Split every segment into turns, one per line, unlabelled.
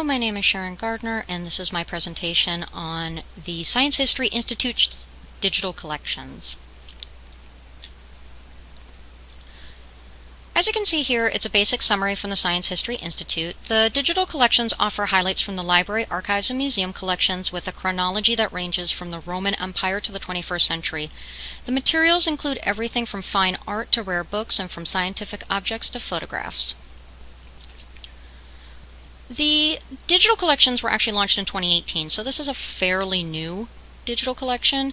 Hello, my name is Sharon Gardner, and this is my presentation on the Science History Institute's digital collections. As you can see here, it's a basic summary from the Science History Institute. The digital collections offer highlights from the library, archives, and museum collections with a chronology that ranges from the Roman Empire to the 21st century. The materials include everything from fine art to rare books and from scientific objects to photographs. The digital collections were actually launched in 2018, so this is a fairly new digital collection,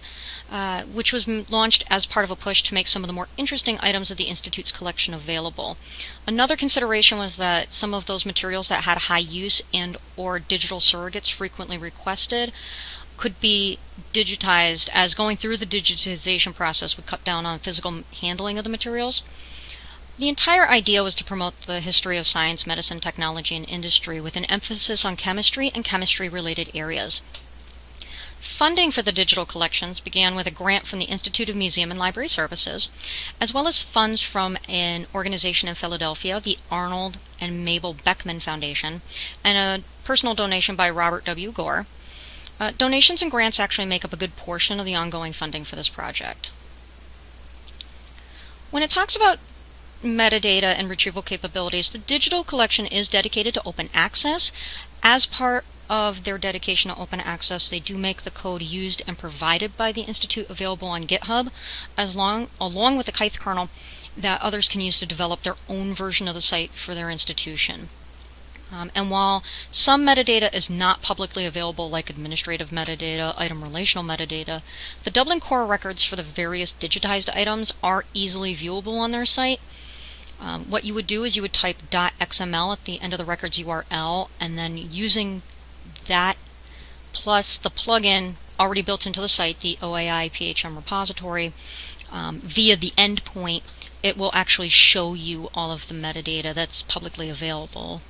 which was launched as part of a push to make some of the more interesting items of the Institute's collection available. Another consideration was that some of those materials that had high use and or digital surrogates frequently requested could be digitized, as going through the digitization process would cut down on physical handling of the materials. The entire idea was to promote the history of science, medicine, technology, and industry with an emphasis on chemistry and chemistry-related areas. Funding for the digital collections began with a grant from the Institute of Museum and Library Services, as well as funds from an organization in Philadelphia, the Arnold and Mabel Beckman Foundation, and a personal donation by Robert W. Gore. Donations and grants actually make up a good portion of the ongoing funding for this project. When it talks about metadata and retrieval capabilities, the digital collection is dedicated to open access. As part of their dedication to open access, they do make the code used and provided by the Institute available on GitHub, along with the Kythe kernel that others can use to develop their own version of the site for their institution. And while some metadata is not publicly available, like administrative metadata, item relational metadata, the Dublin Core records for the various digitized items are easily viewable on their site. What you would do is you would type .xml at the end of the record's URL, and then using that plus the plugin already built into the site, the OAI PHM repository, via the endpoint, it will actually show you all of the metadata that's publicly available.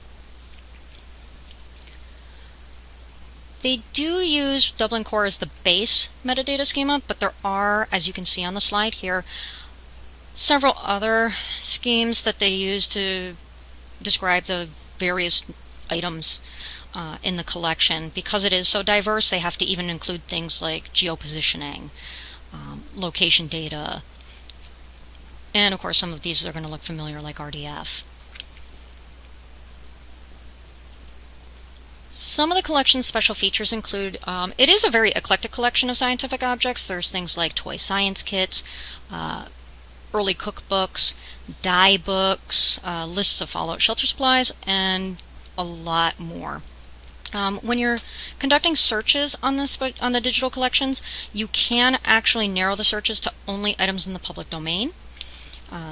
They do use Dublin Core as the base metadata schema, but there are, as you can see on the slide here, several other schemes that they use to describe the various items in the collection. Because it is so diverse, they have to even include things like geopositioning, location data, and of course some of these are going to look familiar, like RDF. Some of the collection's special features include, it is a very eclectic collection of scientific objects. There's things like toy science kits, early cookbooks, dye books, lists of fallout shelter supplies, and a lot more. When you're conducting searches on the digital collections, you can actually narrow the searches to only items in the public domain,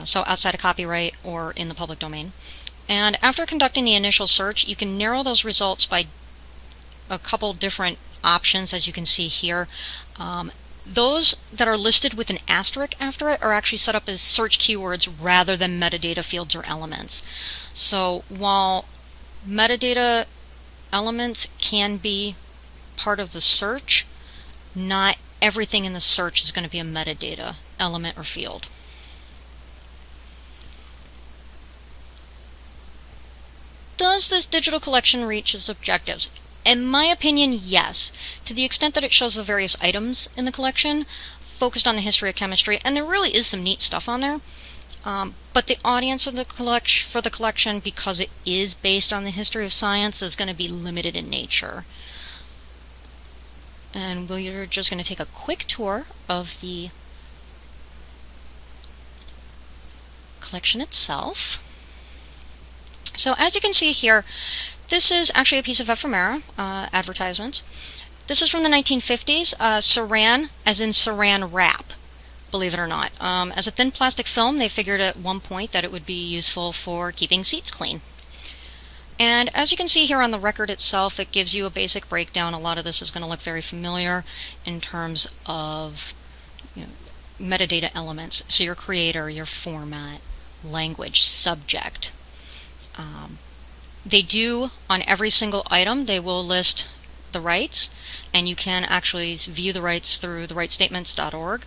so outside of copyright or in the public domain. And after conducting the initial search, you can narrow those results by a couple different options, as you can see here. Those that are listed with an asterisk after it are actually set up as search keywords rather than metadata fields or elements. So while metadata elements can be part of the search, not everything in the search is going to be a metadata element or field. Does this digital collection reach its objectives? In my opinion, yes, to the extent that it shows the various items in the collection, focused on the history of chemistry, and there really is some neat stuff on there. But the audience of the for the collection, because it is based on the history of science, is going to be limited in nature. And we're just going to take a quick tour of the collection itself. So as you can see here, this is actually a piece of ephemera advertisement. This is from the 1950s. Saran, as in saran wrap, believe it or not. As a thin plastic film, they figured at one point that it would be useful for keeping seats clean. And as you can see here on the record itself, it gives you a basic breakdown. A lot of this is going to look very familiar in terms of metadata elements. So your creator, your format, language, subject. They do, on every single item, they will list the rights, and you can actually view the rights through therightstatements.org.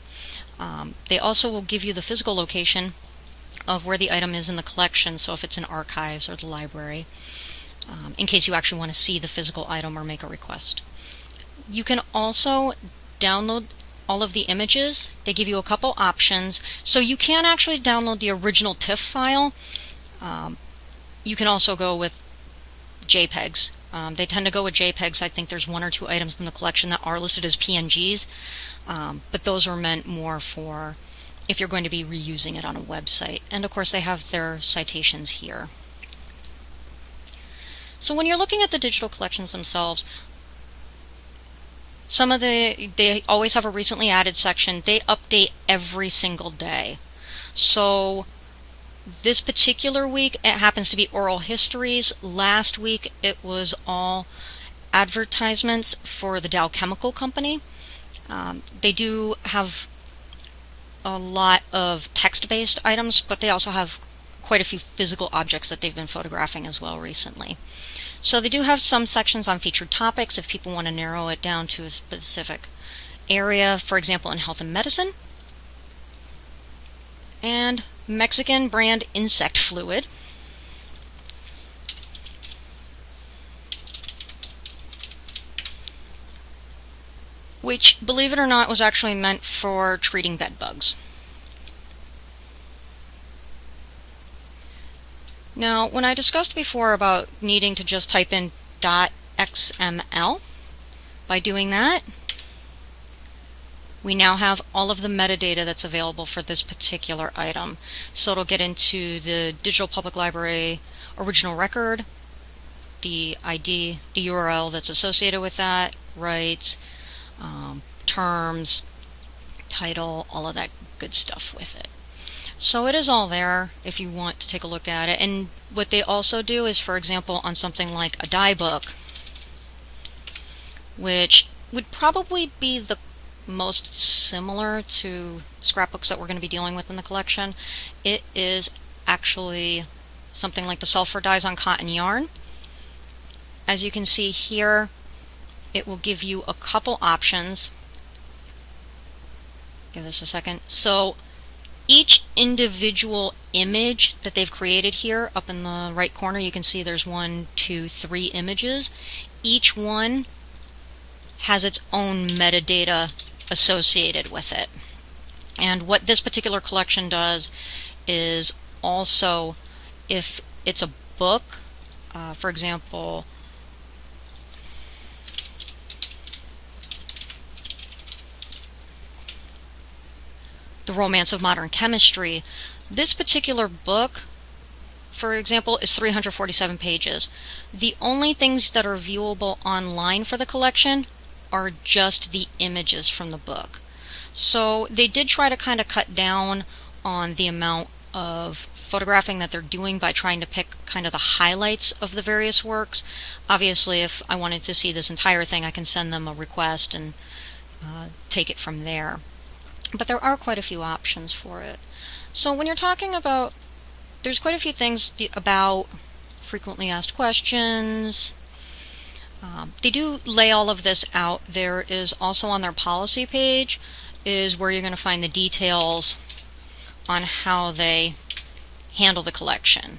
They also will give you the physical location of where the item is in the collection, so if it's in archives or the library. in case you actually want to see the physical item or make a request. You can also download all of the images. They give you a couple options. So you can actually download the original TIFF file. You can also go with JPEGs. They tend to go with JPEGs. I think there's 1 or 2 items in the collection that are listed as PNGs, but those are meant more for if you're going to be reusing it on a website. And of course they have their citations here. So when you're looking at the digital collections themselves, they always have a recently added section. They update every single day. So this particular week, it happens to be oral histories. Last week, it was all advertisements for the Dow Chemical Company. They do have a lot of text-based items, but they also have quite a few physical objects that they've been photographing as well recently. So they do have some sections on featured topics if people want to narrow it down to a specific area, for example, in health and medicine. And Mexican brand insect fluid. Which, believe it or not, was actually meant for treating bed bugs. Now, when I discussed before about needing to just type in .xml, by doing that, we now have all of the metadata that's available for this particular item. So it'll get into the Digital Public Library original record, the ID, the URL that's associated with that, rights, terms, title, all of that good stuff with it. So it is all there if you want to take a look at it. And what they also do is, for example, on something like a die book, which would probably be the most similar to scrapbooks that we're going to be dealing with in the collection, it is actually something like the sulfur dyes on cotton yarn. As you can see here, it will give you a couple options. Give this a second. So each individual image that they've created here, up in the right corner, you can see there's 1, 2, 3 images. Each one has its own metadata associated with it. And what this particular collection does is also, if it's a book, for example, The Romance of Modern Chemistry, this particular book, for example, is 347 pages. The only things that are viewable online for the collection are just the images from the book. So they did try to kind of cut down on the amount of photographing that they're doing by trying to pick kind of the highlights of the various works. Obviously, if I wanted to see this entire thing, I can send them a request and take it from there. But there are quite a few options for it. So when you're talking about, there's quite a few things about frequently asked questions. They do lay all of this out. There is also on their policy page is where you're going to find the details on how they handle the collection,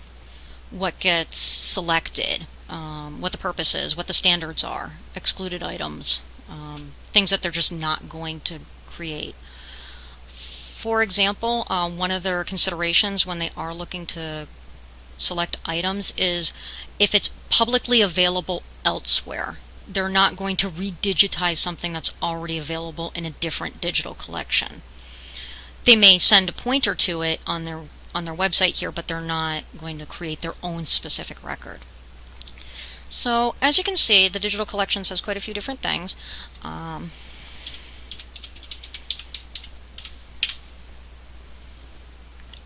what gets selected, what the purpose is, what the standards are, excluded items, things that they're just not going to create. For example, one of their considerations when they are looking to select items is if it's publicly available elsewhere. They're not going to redigitize something that's already available in a different digital collection. They may send a pointer to it on their website here, but they're not going to create their own specific record. So as you can see, the digital collections has quite a few different things.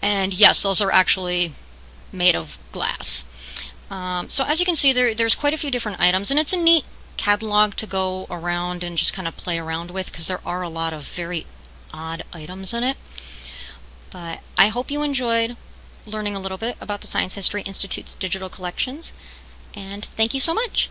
And yes, those are actually made of glass. So as you can see, there's quite a few different items, and it's a neat catalog to go around and just kind of play around with because there are a lot of very odd items in it. But I hope you enjoyed learning a little bit about the Science History Institute's digital collections, and thank you so much.